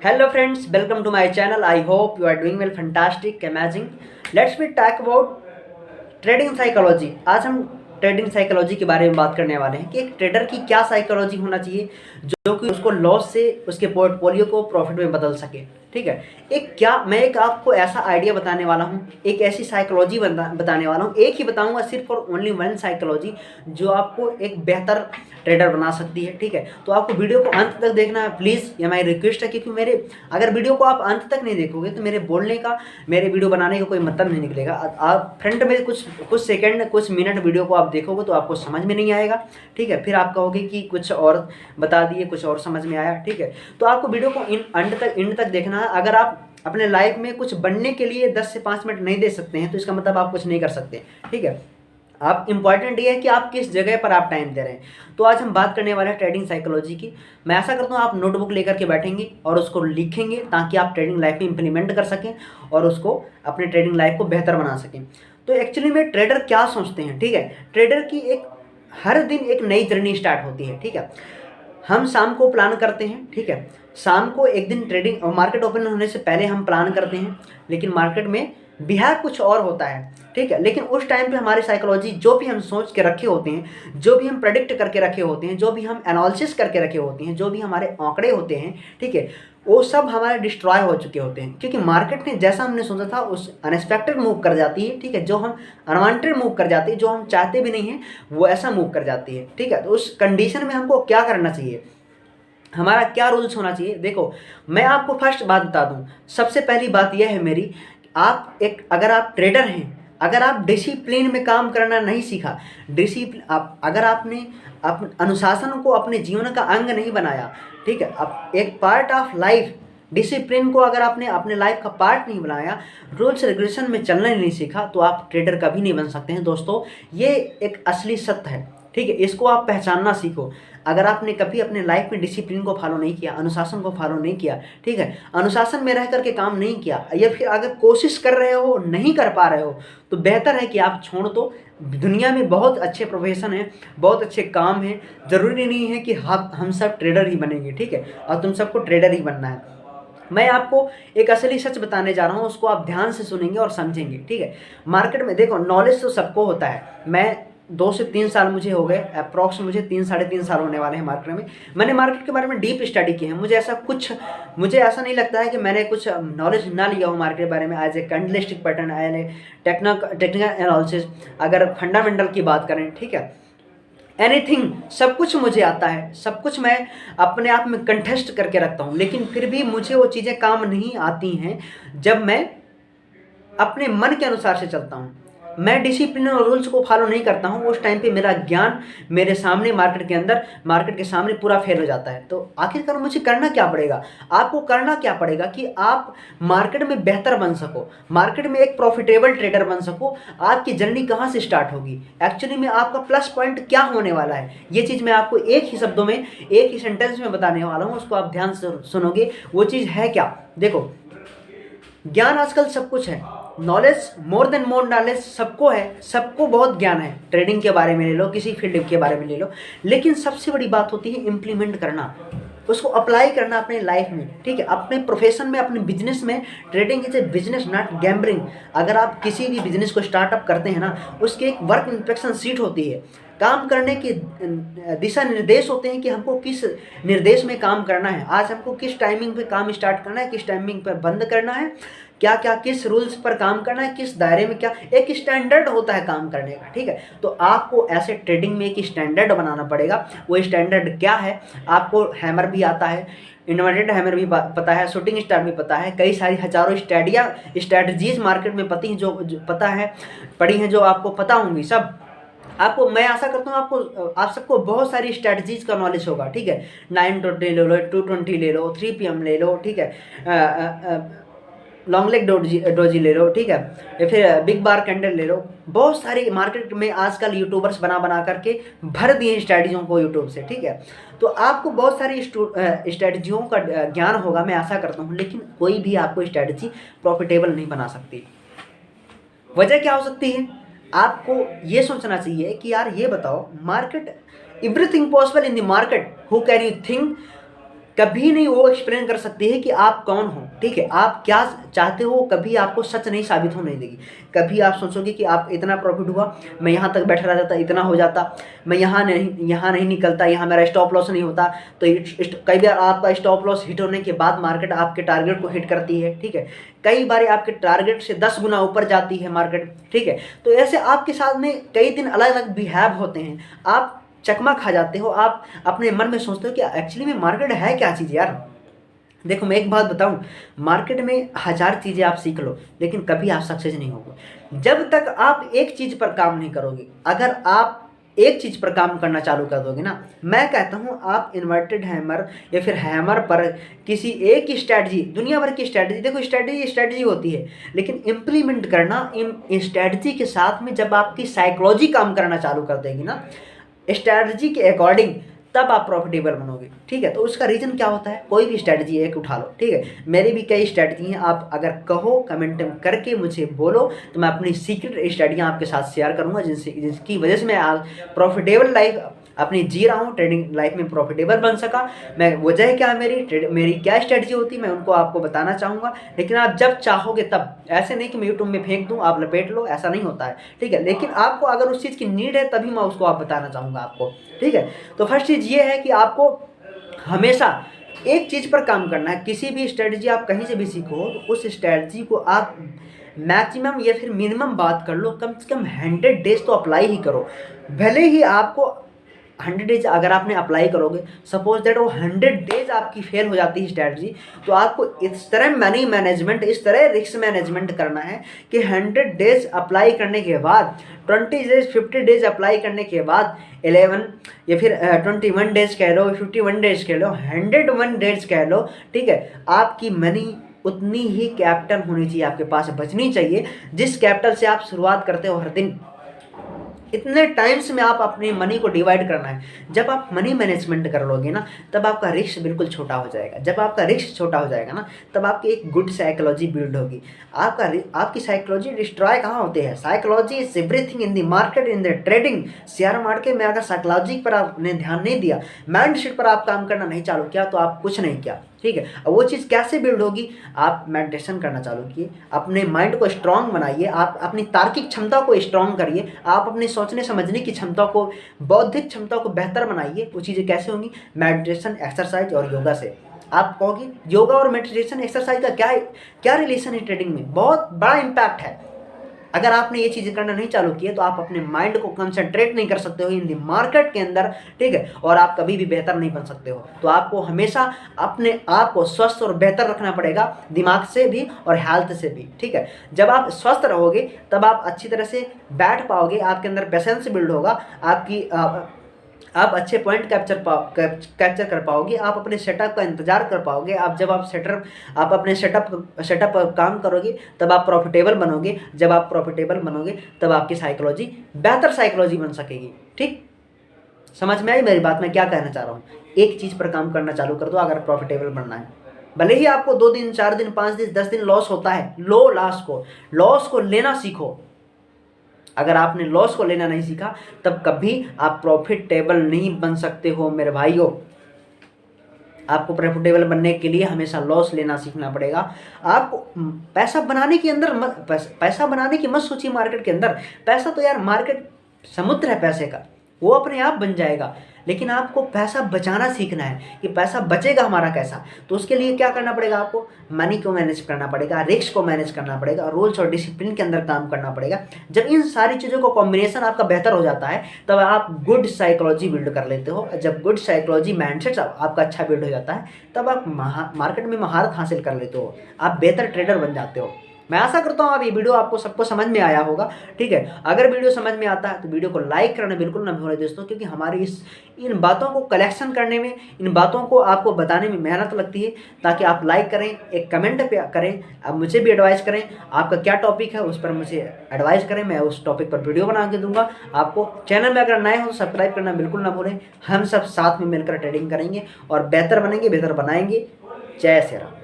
Hello friends, welcome to my channel. I hope you are doing well, fantastic, amazing. Let's we talk about trading psychology. आज हम trading psychology के बारे में बात करने वाले हैं कि एक ट्रेडर की क्या साइकोलॉजी होना चाहिए जो कि उसको लॉस से उसके पोर्टफोलियो को प्रॉफिट में बदल सके। ठीक है, मैं एक आपको ऐसा आइडिया बताने वाला हूँ, एक ऐसी साइकोलॉजी बताने वाला हूँ, एक ही बताऊँगा, सिर्फ और ओनली वन साइकोलॉजी जो आपको एक बेहतर ट्रेडर बना सकती है। ठीक है, तो आपको वीडियो को अंत तक देखना है प्लीज़, ये मेरी रिक्वेस्ट है, क्योंकि अगर वीडियो को आप अंत तक नहीं देखोगे तो मेरे बोलने का, मेरे वीडियो बनाने का कोई मतलब नहीं निकलेगा। आप फ्रंट में कुछ सेकंड, कुछ मिनट वीडियो को आप देखोगे तो आपको समझ में नहीं आएगा। ठीक है, फिर आप कहोगे कि कुछ और बता दिए, कुछ और समझ में आया। ठीक है, तो आपको वीडियो को एंड तक देखना है। अगर आप अपने लाइफ में कुछ बनने के लिए 10 से 5 मिनट नहीं दे सकते हैं तो इसका मतलब आप कुछ नहीं कर सकते। ठीक है, आप इम्पॉर्टेंट ये है कि आप किस जगह पर आप टाइम दे रहे हैं। तो आज हम बात करने वाले हैं ट्रेडिंग साइकोलॉजी की। मैं ऐसा करता हूँ आप नोटबुक लेकर के बैठेंगे और उसको लिखेंगे ताकि आप ट्रेडिंग लाइफ में इंप्लीमेंट कर सकें और उसको अपने ट्रेडिंग लाइफ को बेहतर बना सकें। तो एक्चुअली में ट्रेडर क्या सोचते हैं, ठीक है, ट्रेडर की हर दिन एक नई जर्नी स्टार्ट होती है। ठीक है, हम शाम को प्लान करते हैं। ठीक है, शाम को एक दिन ट्रेडिंग और मार्केट ओपन होने से पहले हम प्लान करते हैं, लेकिन मार्केट में बिहार कुछ और होता है। ठीक है, लेकिन उस टाइम पे हमारी साइकोलॉजी, जो भी हम सोच के रखे होते हैं, जो भी हम प्रेडिक्ट करके रखे होते हैं, जो भी हम एनालिसिस करके रखे होते हैं, जो भी हमारे आंकड़े होते हैं, ठीक है, वो सब हमारे डिस्ट्रॉय हो चुके होते हैं, क्योंकि मार्केट ने जैसा हमने सोचा था उस अनएक्सपेक्टेड मूव कर जाती है। ठीक है, जो हम अनवांटेड मूव कर जाती है, जो हम चाहते भी नहीं हैं वो ऐसा मूव कर जाती है। ठीक है, तो उस कंडीशन में हमको क्या करना चाहिए, हमारा क्या रूल्स होना चाहिए। देखो, मैं आपको फर्स्ट बात बता दूं, सबसे पहली बात यह है मेरी, अगर आप ट्रेडर हैं, अगर आप डिसिप्लिन में काम करना नहीं सीखा, अगर आपने अनुशासन को अपने जीवन का अंग नहीं बनाया, ठीक है, अब एक पार्ट ऑफ लाइफ डिसिप्लिन को अगर आपने अपने लाइफ का पार्ट नहीं बनाया, रूल्स रेगुलेशन में चलना ही नहीं सीखा, तो आप ट्रेडर कभी नहीं बन सकते हैं। दोस्तों, ये एक असली सत्य है। ठीक है, इसको आप पहचानना सीखो। अगर आपने कभी अपने लाइफ में डिसिप्लिन को फॉलो नहीं किया, अनुशासन को फॉलो नहीं किया, ठीक है, अनुशासन में रह करके काम नहीं किया, या फिर अगर कोशिश कर रहे हो नहीं कर पा रहे हो, तो बेहतर है कि आप छोड़ दो। दुनिया में बहुत अच्छे प्रोफेशन हैं, बहुत अच्छे काम हैं, ज़रूरी नहीं है कि हम सब ट्रेडर ही बनेंगे। ठीक है, और तुम सबको ट्रेडर ही बनना है। मैं आपको एक असली सच बताने जा रहा हूँ, उसको आप ध्यान से सुनेंगे और समझेंगे। ठीक है, मार्केट में देखो, नॉलेज तो सबको होता है। मैं 2 से 3 साल मुझे हो गए, अप्रॉक्स मुझे 3-3.5 साल होने वाले हैं मार्केट में। मैंने मार्केट के बारे में डीप स्टडी की है। मुझे ऐसा नहीं लगता है कि मैंने कुछ नॉलेज ना लिया हो मार्केट के बारे में। As a candlestick pattern, as a technical analysis, अगर फंडामेंटल की बात करें, ठीक है, एनीथिंग, सब कुछ मुझे आता है, सब कुछ मैं अपने आप में कंटेस्ट करके रखता हूँ, लेकिन फिर भी मुझे वो चीज़ें काम नहीं आती हैं जब मैं अपने मन के अनुसार से चलता हूँ। मैं डिसिप्लिन और रूल्स को फॉलो नहीं करता हूँ, उस टाइम पे मेरा ज्ञान मेरे सामने मार्केट के सामने पूरा फेल हो जाता है। तो आखिरकार मुझे करना क्या पड़ेगा, आपको करना क्या पड़ेगा कि आप मार्केट में बेहतर बन सको, मार्केट में एक प्रॉफिटेबल ट्रेडर बन सको। आपकी जर्नी कहाँ से स्टार्ट होगी, एक्चुअली में आपका प्लस पॉइंट क्या होने वाला है, ये चीज़ मैं आपको एक ही शब्दों में, एक ही सेंटेंस में बताने वाला हूँ, उसको आप ध्यान से सुनोगे। वो चीज़ है क्या, देखो, ज्ञान आजकल सब कुछ है, knowledge, more than more knowledge सबको है, सबको बहुत ज्ञान है। ट्रेडिंग के बारे में ले लो, किसी फील्ड के बारे में ले लो, लेकिन सबसे बड़ी बात होती है इम्प्लीमेंट करना, उसको अप्लाई करना अपने लाइफ में। ठीक है, अपने प्रोफेशन में, अपने बिजनेस में। Trading is a business, not gambling. अगर आप किसी भी बिजनेस को स्टार्टअप करते हैं ना, उसकी एक वर्क इंस्ट्रक्शन शीट होती है, काम करने के दिशा निर्देश होते हैं कि हमको किस निर्देश में काम करना है, आज हमको किस टाइमिंग पे काम स्टार्ट करना है, किस टाइमिंग पर बंद करना है, क्या क्या किस रूल्स पर काम करना है, किस दायरे में, क्या एक स्टैंडर्ड होता है काम करने का। ठीक है, तो आपको ऐसे ट्रेडिंग में एक स्टैंडर्ड बनाना पड़ेगा। वो स्टैंडर्ड क्या है, आपको हैमर भी आता है, इन्वर्टेड हैमर भी पता है, शूटिंग स्टार भी पता है, कई सारी हजारों स्ट्रैटेजीज मार्केट में जो पता है, पढ़ी हैं, जो आपको पता होंगी सब। आपको, मैं आशा करता हूँ आप सबको बहुत सारी स्ट्रैटेजीज का नॉलेज होगा। ठीक है, 920 ले लो, 220 ले लो, 3 PM ले लो, ठीक है, लॉन्ग लेग डोजी ले लो, ठीक है, या फिर बिग बार कैंडल ले लो। बहुत सारी मार्केट में आजकल यूट्यूबर्स बना करके भर दिए स्ट्रैटेजियों को यूट्यूब से। ठीक है, तो आपको बहुत सारी स्ट्रैटेजियों का ज्ञान होगा, मैं आशा करता हूँ, लेकिन कोई भी आपको स्ट्रैटेजी प्रॉफिटेबल नहीं बना सकती। वजह क्या हो सकती है, आपको ये सोचना चाहिए कि यार ये बताओ, market, everything possible in the market, who can you think कभी नहीं वो एक्सप्लेन कर सकती है कि आप कौन हो, ठीक है, आप क्या चाहते हो, कभी आपको सच नहीं साबित होने देगी। कभी आप सोचोगे कि आप इतना प्रॉफिट हुआ, मैं यहाँ तक बैठा रह जाता, इतना हो जाता, मैं यहाँ नहीं निकलता, यहाँ मेरा स्टॉप लॉस नहीं होता। तो कई बार आपका स्टॉप लॉस हिट होने के बाद मार्केट आपके टारगेट को हिट करती है, ठीक है, कई बार आपके टारगेट से 10 गुना ऊपर जाती है मार्केट, ठीक है। तो ऐसे आपके साथ में कई दिन अलग अलग बिहेव होते हैं, आप चकमा खा जाते हो, आप अपने मन में सोचते हो कि एक्चुअली में मार्केट है क्या चीज़ यार। देखो मैं एक बात बताऊं, मार्केट में 1000 चीज़ें आप सीख लो लेकिन कभी आप सक्सेस नहीं होगे जब तक आप एक चीज़ पर काम नहीं करोगे। अगर आप एक चीज़ पर काम करना चालू कर दोगे ना, मैं कहता हूं आप इन्वर्टेड हैमर या फिर हैमर पर किसी एक ही स्ट्रैटेजी, दुनिया भर की स्ट्रैटेजी, देखो स्ट्रैटेजी होती है लेकिन इम्प्लीमेंट करना इन स्ट्रैटेजी के साथ में जब आपकी साइकोलॉजी काम करना चालू कर देगी ना स्ट्रैटेजी के अकॉर्डिंग, तब आप प्रॉफिटेबल बनोगे, ठीक है। तो उसका रीज़न क्या होता है, कोई भी स्ट्रैटेजी एक उठा लो, ठीक है, मेरी भी कई स्ट्रैटेजी हैं, आप अगर कहो कमेंट करके मुझे बोलो तो मैं अपनी सीक्रेट स्ट्रैटेजियाँ आपके साथ शेयर करूँगा जिसकी वजह से मैं आज प्रॉफिटेबल लाइफ अपनी जी रहा हूँ, ट्रेडिंग लाइफ में प्रॉफिटेबल बन सका। मैं वजह क्या मेरी क्या स्ट्रैटेजी होती है मैं उनको आपको बताना चाहूँगा, लेकिन आप जब चाहोगे तब, ऐसे नहीं कि मैं यूट्यूब में फेंक दूँ आप लपेट लो, ऐसा नहीं होता है, ठीक है। लेकिन आपको अगर उस चीज़ की नीड है तभी मैं उसको आप बताना चाहूँगा आपको, ठीक है। तो फर्स्ट चीज़ ये है कि आपको हमेशा एक चीज़ पर काम करना है। किसी भी स्ट्रेटजी आप कहीं से भी सीखो तो उस स्ट्रेटजी को आप मैक्सिमम या फिर मिनिमम बात कर लो, कम से कम 100 डेज तो अप्लाई ही करो। भले ही आपको 100 डेज अगर आपने अप्लाई करोगे, सपोज दैट वो 100 डेज आपकी फेल हो जाती है स्ट्रैटेजी, तो आपको इस तरह मनी मैनेजमेंट, इस तरह रिस्क मैनेजमेंट करना है कि 100 डेज अप्लाई करने के बाद, 20 डेज 50 डेज अप्लाई करने के बाद 11 या फिर 21 डेज कह लो, 51 डेज कह लो, 101 डेज कह लो, ठीक है, आपकी मनी उतनी ही कैपिटल होनी चाहिए आपके पास, बचनी चाहिए जिस कैपिटल से आप शुरुआत करते हो हर दिन। इतने टाइम्स में आप अपनी मनी को डिवाइड करना है। जब आप मनी मैनेजमेंट कर लोगे ना तब आपका रिस्क बिल्कुल छोटा हो जाएगा। जब आपका रिस्क छोटा हो जाएगा ना तब आपकी एक गुड साइकोलॉजी बिल्ड होगी। आपकी साइकोलॉजी डिस्ट्रॉय कहाँ होती है, psychology is everything in the market, in the trading. Share market में अगर साइकोलॉजी पर आपने ध्यान नहीं दिया, माइंड सेट पर आप काम करना नहीं चालू किया तो आप कुछ नहीं किया, ठीक है। अब वो चीज़ कैसे बिल्ड होगी, आप मेडिटेशन करना चालू किए, अपने माइंड को स्ट्रांग बनाइए, आप अपनी तार्किक क्षमता को स्ट्रांग करिए, आप अपने सोचने समझने की क्षमता को, बौद्धिक क्षमता को बेहतर बनाइए। वो चीज़ें कैसे होंगी, मेडिटेशन, एक्सरसाइज और योगा से। आप कहोगे योगा और मेडिटेशन एक्सरसाइज का क्या रिलेशन है ट्रेडिंग में, बहुत बड़ा इम्पैक्ट है। अगर आपने ये चीज़ें करना नहीं चालू किए तो आप अपने माइंड को कंसंट्रेट नहीं कर सकते हो इन द मार्केट के अंदर, ठीक है, और आप कभी भी बेहतर नहीं बन सकते हो। तो आपको हमेशा अपने आप को स्वस्थ और बेहतर रखना पड़ेगा, दिमाग से भी और हेल्थ से भी, ठीक है। जब आप स्वस्थ रहोगे तब आप अच्छी तरह से बैठ पाओगे, आपके अंदर पेशेंस बिल्ड होगा, आप अच्छे पॉइंट कैप्चर कर पाओगे, आप अपने सेटअप का इंतजार कर पाओगे। जब आप अपने सेटअप पर काम करोगे तब आप प्रॉफिटेबल बनोगे। जब आप प्रॉफिटेबल बनोगे तब आपकी साइकोलॉजी बेहतर साइकोलॉजी बन सकेगी, ठीक। समझ में आई मेरी बात, मैं क्या कहना चाह रहा हूँ। एक चीज़ पर काम करना चालू कर दो अगर प्रॉफिटेबल बनना है। भले ही आपको 2 दिन 4 दिन 5 दिन 10 दिन लॉस होता है, लॉस को लेना सीखो। अगर आपने लॉस को लेना नहीं सीखा तब कभी आप प्रॉफिटेबल नहीं बन सकते हो मेरे भाइयों। आपको प्रॉफिटेबल बनने के लिए हमेशा लॉस लेना सीखना पड़ेगा। आपको पैसा बनाने की मत सोचिए मार्केट के अंदर। पैसा तो यार मार्केट समुद्र है पैसे का, वो अपने आप बन जाएगा। लेकिन आपको पैसा बचाना सीखना है कि पैसा बचेगा हमारा कैसा। तो उसके लिए क्या करना पड़ेगा, आपको मनी को मैनेज करना पड़ेगा, रिस्क को मैनेज करना पड़ेगा, रूल्स और डिसिप्लिन के अंदर काम करना पड़ेगा। जब इन सारी चीज़ों का कॉम्बिनेशन आपका बेहतर हो जाता है तब आप गुड साइकोलॉजी बिल्ड कर लेते हो। जब गुड साइकोलॉजी माइंडसेट आपका अच्छा बिल्ड हो जाता है तब आप मार्केट में महारत हासिल कर लेते हो, आप बेहतर ट्रेडर बन जाते हो। मैं आशा करता हूँ अब ये वीडियो आपको सबको समझ में आया होगा, ठीक है। अगर वीडियो समझ में आता है तो वीडियो को लाइक करना बिल्कुल ना भूलें दोस्तों, क्योंकि हमारी इन बातों को कलेक्शन करने में, इन बातों को आपको बताने में मेहनत लगती है। ताकि आप लाइक करें, एक कमेंट पे करें, आप मुझे भी एडवाइस करें, आपका क्या टॉपिक है उस पर मुझे एडवाइस करें, मैं उस टॉपिक पर वीडियो बना के दूंगा आपको। चैनल में अगर नए हो तो सब्सक्राइब करना बिल्कुल ना भूलें। हम सब साथ में मिलकर ट्रेडिंग करेंगे और बेहतर बनेंगे, बेहतर बनाएंगे। जय श्री राम।